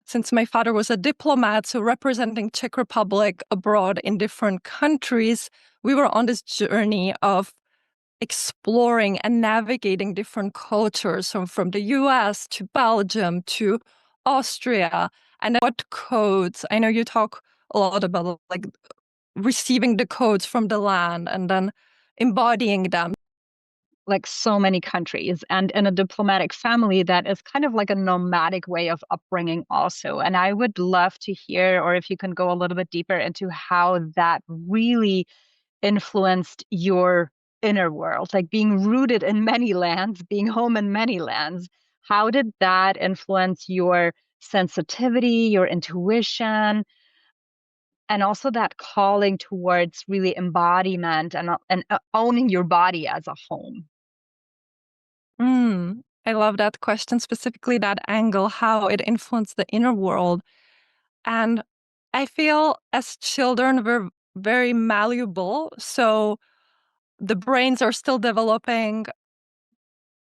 since my father was a diplomat, so representing Czech Republic abroad in different countries, we were on this journey of exploring and navigating different cultures, from the US to Belgium to Austria, and what codes. I know you talk a lot about like receiving the codes from the land and then embodying them. Like so many countries, and in a diplomatic family that is kind of like a nomadic way of upbringing also. And I would love to hear, or if you can go a little bit deeper into how that really influenced your inner world, like being rooted in many lands, being home in many lands. How did that influence your sensitivity, your intuition, and also that calling towards really embodiment and owning your body as a home? I love that question, specifically that angle, how it influenced the inner world. And I feel as children, we're very malleable. So the brains are still developing.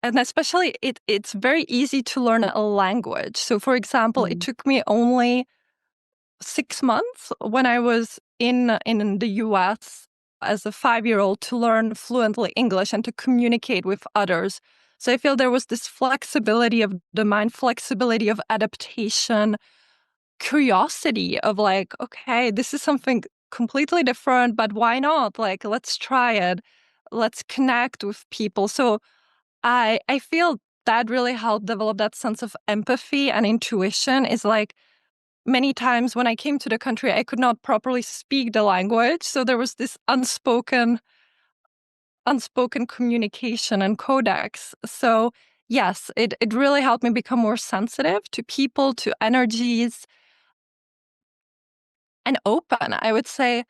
And especially, it's very easy to learn a language. So, for example, it Mm. took me only 6 months when I was in the US as a 5-year-old to learn fluently English and to communicate with others. So I feel there was this flexibility of the mind, flexibility of adaptation, curiosity of like, okay, this is something completely different, but why not? Like, let's try it. Let's connect with people. So I feel that really helped develop that sense of empathy and intuition. Is like, many times when I came to the country, I could not properly speak the language. So there was this unspoken communication and codex. So yes, it really helped me become more sensitive to people, to energies, and open. I would say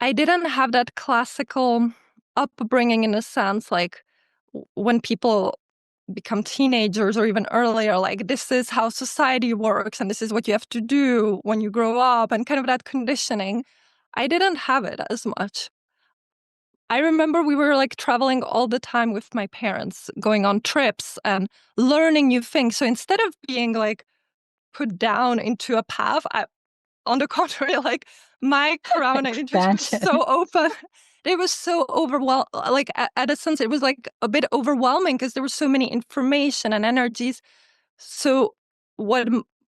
I didn't have that classical upbringing in a sense, like when people become teenagers or even earlier, like this is how society works and this is what you have to do when you grow up, and kind of that conditioning. I didn't have it as much. I remember we were like traveling all the time with my parents, going on trips and learning new things. So instead of being like put down into a path, on the contrary, like my crown and intuition was Expansion. so open. It was so overwhelmed. Like at a sense, it was like a bit overwhelming because there was so many information and energies. So what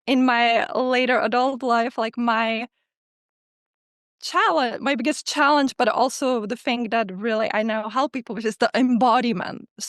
in my later adult life, like my biggest challenge, but also the thing that really I now help people with is the embodiment.